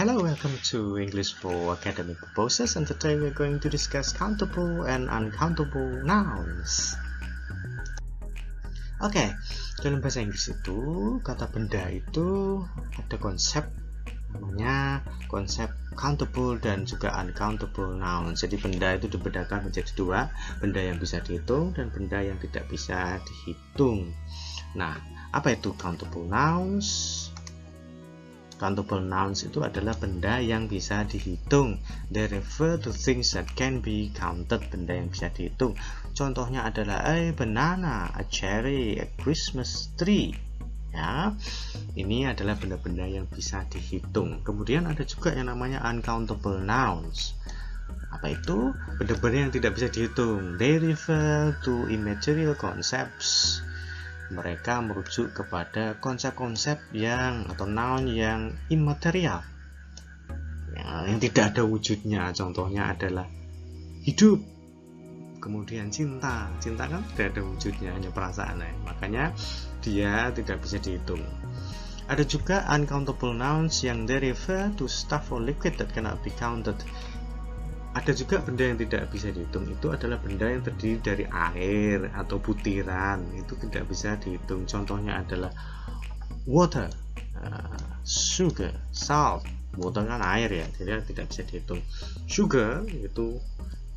Hello, welcome to English for Academic Purposes, and today we're going to discuss countable and uncountable nouns. Oke, dalam bahasa Inggris itu kata benda itu ada konsep namanya konsep countable dan juga uncountable nouns. Jadi benda itu dibedakan menjadi dua, benda yang bisa dihitung dan benda yang tidak bisa dihitung. Nah, apa itu countable nouns? Countable nouns itu adalah benda yang bisa dihitung. They refer to things that can be counted, benda yang bisa dihitung. Contohnya adalah a banana, a cherry, a Christmas tree. Ya, ini adalah benda-benda yang bisa dihitung. Kemudian ada juga yang namanya uncountable nouns. Apa itu? Benda-benda yang tidak bisa dihitung. They refer to immaterial concepts. Mereka merujuk kepada konsep-konsep yang atau noun yang immaterial, yang tidak ada wujudnya. Contohnya adalah hidup, kemudian cinta kan tidak ada wujudnya, hanya perasaan, makanya dia tidak bisa dihitung. Ada juga uncountable nouns yang they refer to stuff or liquid that cannot be counted. Ada juga benda yang tidak bisa dihitung, itu adalah benda yang terdiri dari air atau butiran, itu tidak bisa dihitung. Contohnya adalah water, sugar, salt. Water kan air ya, jadi tidak bisa dihitung. Sugar itu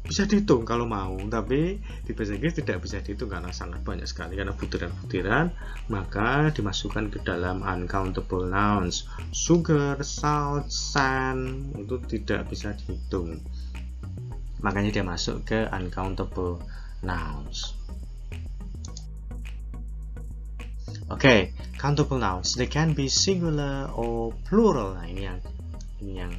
bisa dihitung kalau mau, tapi di bahasa Inggris tidak bisa dihitung karena sangat banyak sekali, karena butiran-butiran, maka dimasukkan ke dalam uncountable nouns. Sugar, salt, sand itu tidak bisa dihitung, makanya dia masuk ke uncountable nouns. Oke, countable nouns, they can be singular or plural. Nah, ini yang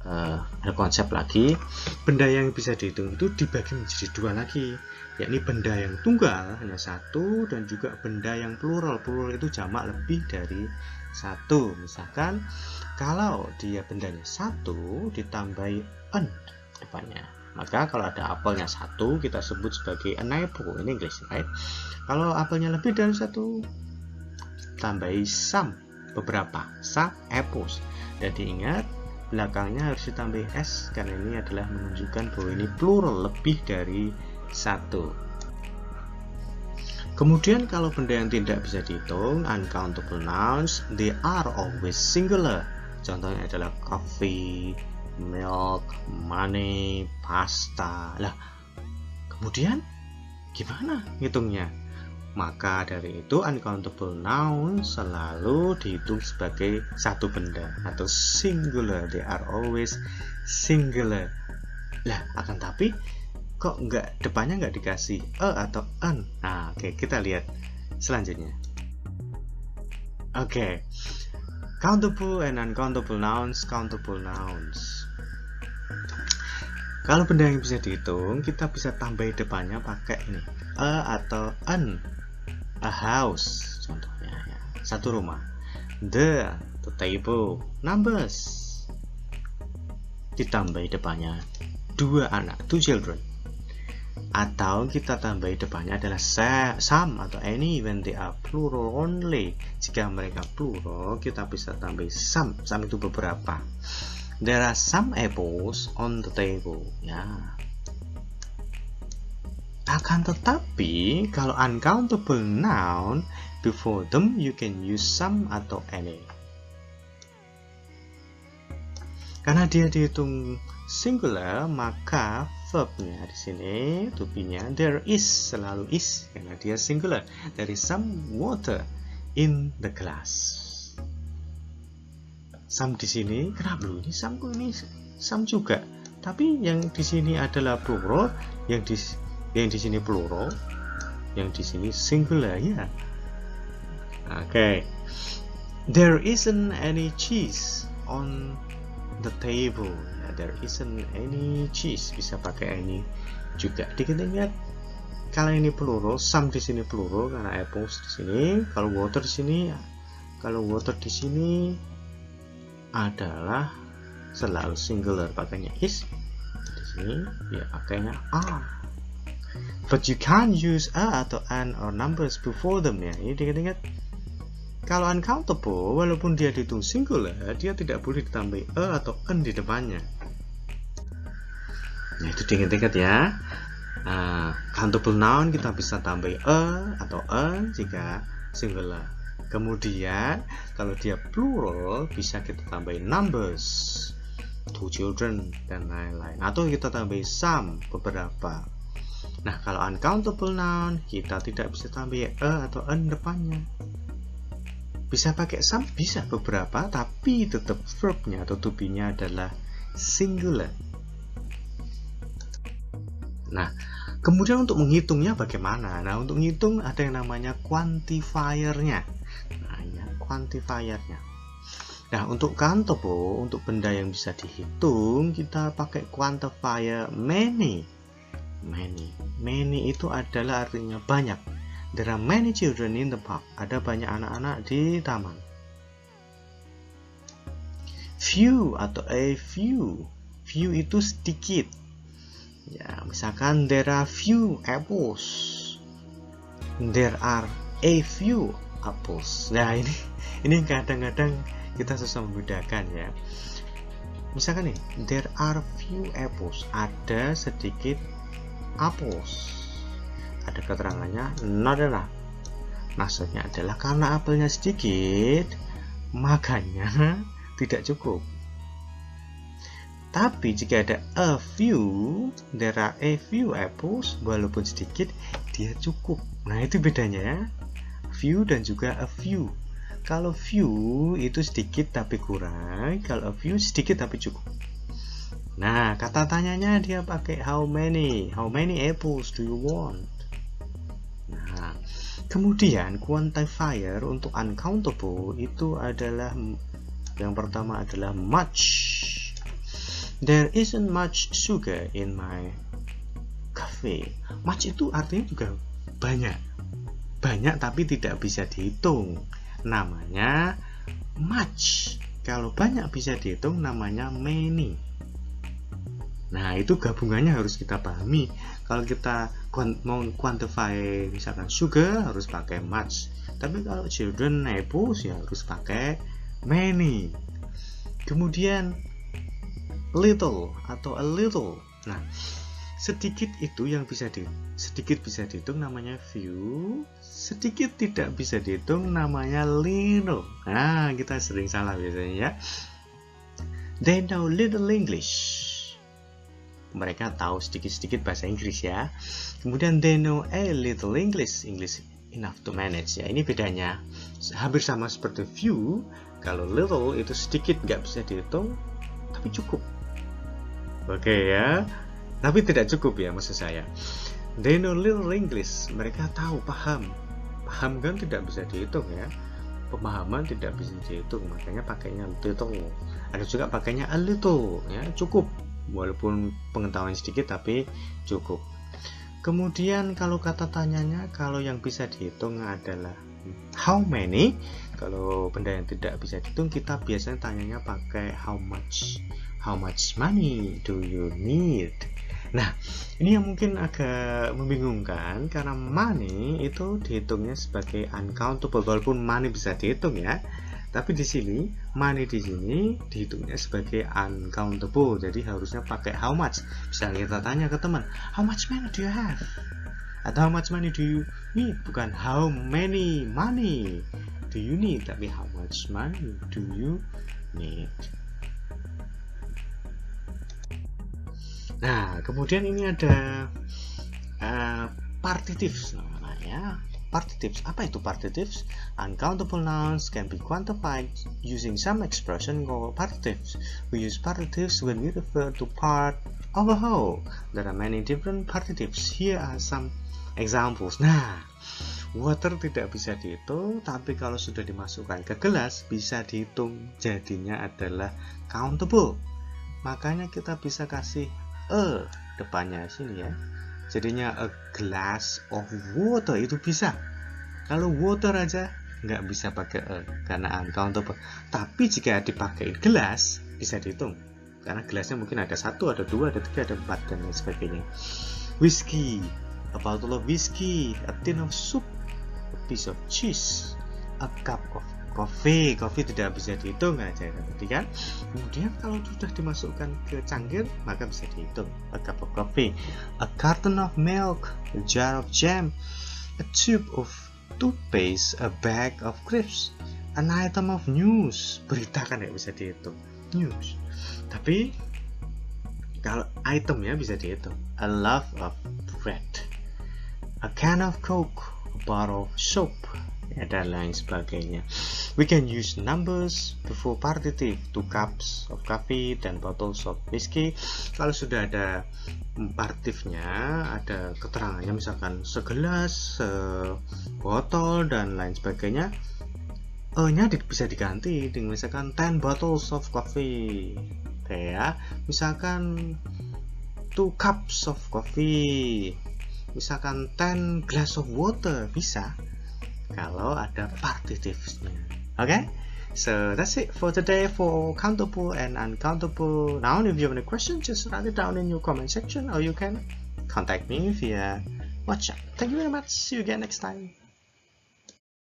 ada konsep lagi. Benda yang bisa dihitung itu dibagi menjadi dua lagi, yakni benda yang tunggal hanya satu dan juga benda yang plural. Plural itu jamak lebih dari satu. Misalkan kalau dia bendanya satu ditambahi an depannya, maka kalau ada apelnya satu kita sebut sebagai an apple in English, right? Kalau apelnya lebih dari satu tambahi some, beberapa, some apples. Dan diingat belakangnya harus ditambahi s karena ini adalah menunjukkan bahwa ini plural, lebih dari satu. Kemudian kalau benda yang tidak bisa dihitung, uncountable nouns, they are always singular. Contohnya adalah coffee, milk, money, pasta. Lah, kemudian gimana ngitungnya? Maka dari itu uncountable noun selalu dihitung sebagai satu benda atau singular. They are always singular. Lah, akan tapi kok depannya nggak dikasih a atau an? Nah, oke, kita lihat selanjutnya. Oke. Countable and uncountable nouns. Countable nouns, kalau benda yang bisa dihitung, kita bisa tambah depannya pakai ini a atau an. A house, contohnya ya, satu rumah. The table. Numbers, ditambah depannya dua anak, two children. Atau kita tambah depannya adalah some atau any when they are plural only. Jika mereka plural, kita bisa tambah some. Some itu beberapa. There are some apples on the table. Ya. Akan tetapi kalau uncountable noun, before them you can use some atau any. Karena dia dihitung singular, maka verbnya di sini, to be-nya there is, selalu is karena dia singular. There is some water in the glass. Some di sini, kenapa ini some juga? Tapi yang di sini adalah plural, yang di sini plural, yang di sini singular ya. Oke. There isn't any cheese on the table. There isn't any cheese, bisa pakai any juga. Diingat kalau ini plural, some di sini plural karena apples di sini. Kalau water di sini adalah selalu singular, pakainya is. Di sini ya pakainya are. But you can't use a atau an or numbers before them ya. Ini diingat Kalau uncountable, walaupun dia dihitung singular, dia tidak boleh ditambah atau n di depannya. Nah, itu diingat-ingat ya. Countable noun kita bisa tambah atau n jika singular. Kemudian kalau dia plural bisa kita tambahin numbers, 2 children dan lain-lain, atau kita tambah some, beberapa. Nah, kalau uncountable noun kita tidak bisa tambah atau n depannya. Bisa pakai some, bisa beberapa, tapi tetap verbnya atau to be-nya adalah singular. Nah, kemudian untuk menghitungnya bagaimana? Nah, untuk menghitung ada yang namanya quantifier-nya. Nah, ya, quantifier-nya. Nah, untuk countable, untuk benda yang bisa dihitung, kita pakai quantifier many. Many itu adalah artinya banyak. There are many children in the park. Ada banyak anak-anak di taman. Few atau a few. Few itu sedikit. Ya, misalkan there are few apples. There are a few apples. Nah, ini kadang-kadang kita susah membedakan ya. Misalkan nih, there are few apples. Ada sedikit apples. Ada keterangannya not enough. Maksudnya adalah karena apelnya sedikit, makanya tidak cukup. Tapi jika ada a few, there are a few apples, walaupun sedikit, dia cukup. Nah, itu bedanya ya. Few dan juga a few. Kalau few itu sedikit tapi kurang, kalau a few sedikit tapi cukup. Nah, kata tanyanya dia pakai how many apples do you want? Nah, kemudian quantifier untuk uncountable itu adalah yang pertama adalah much. There isn't much sugar in my coffee. Much itu artinya juga banyak. Banyak tapi tidak bisa dihitung. Namanya much. Kalau banyak bisa dihitung namanya many. Nah, itu gabungannya harus kita pahami. Kalau kita mau quantify misalkan sugar harus pakai much. Tapi kalau children apples ya harus pakai many. Kemudian little atau a little. Nah, sedikit itu yang sedikit bisa dihitung namanya few, sedikit tidak bisa dihitung namanya little. Nah, kita sering salah biasanya ya. They know little English. Mereka tahu sedikit-sedikit bahasa Inggris ya. Kemudian they know a little English enough to manage ya. Ini bedanya. Hampir sama seperti few. Kalau little itu sedikit nggak bisa dihitung, tapi cukup. Oke ya. Tapi tidak cukup ya maksud saya. They know little English. Mereka tahu, paham. Paham kan tidak bisa dihitung ya. Pemahaman tidak bisa dihitung, makanya pakainya little. Ada juga pakainya a little ya, cukup. Walaupun pengetahuan sedikit tapi cukup. Kemudian kalau kata tanyanya, kalau yang bisa dihitung adalah how many. Kalau benda yang tidak bisa dihitung, kita biasanya tanyanya pakai how much. How much money do you need? Nah, ini yang mungkin agak membingungkan karena money itu dihitungnya sebagai uncountable, walaupun money bisa dihitung ya. Tapi di sini money di sini dihitungnya sebagai uncountable, jadi harusnya pakai how much. Misalnya kita tanya ke teman, how much money do you have? Atau how much money do you need? Bukan how many money do you need, tapi how much money do you need. Nah, kemudian ini ada partitives namanya. Partitives, apa itu partitives? Uncountable nouns can be quantified using some expression called partitives. We use partitives when we refer to part of a whole. There are many different partitives. Here are some examples. Nah, water tidak bisa dihitung, tapi kalau sudah dimasukkan ke gelas bisa dihitung, jadinya adalah countable. Makanya kita bisa kasih a depannya sini ya. Jadinya a glass of water itu bisa. Kalau water aja nggak bisa pakai a karena uncountable. Tapi jika dipakai gelas bisa dihitung. Karena gelasnya mungkin ada 1, ada 2, ada 3, ada 4 dan lain sebagainya. Whiskey, a bottle of whiskey, a tin of soup, a piece of cheese, a cup of coffee tidak bisa dihitung aja tadi kan. Kemudian kalau sudah dimasukkan ke cangkir maka bisa dihitung. A cup of coffee, a carton of milk, a jar of jam, a tube of toothpaste, a bag of crisps, an item of news. Berita kan nggak bisa dihitung, news. Tapi kalau itemnya bisa dihitung. A loaf of bread, a can of coke, a bottle of soap, ya, dan lain sebagainya. We can use numbers before partitive, 2 cups of coffee dan bottles of whiskey. Kalau sudah ada partitifnya, ada keterangannya misalkan segelas, botol dan lain sebagainya, nya bisa diganti dengan misalkan 10 bottles of coffee, kayak misalkan 2 cups of coffee, misalkan 10 glass of water, bisa kalau ada partitifnya. Okay, so that's it for today for countable and uncountable noun. If you have any questions, just write it down in your comment section, or you can contact me via WhatsApp. Thank you very much. See you again next time.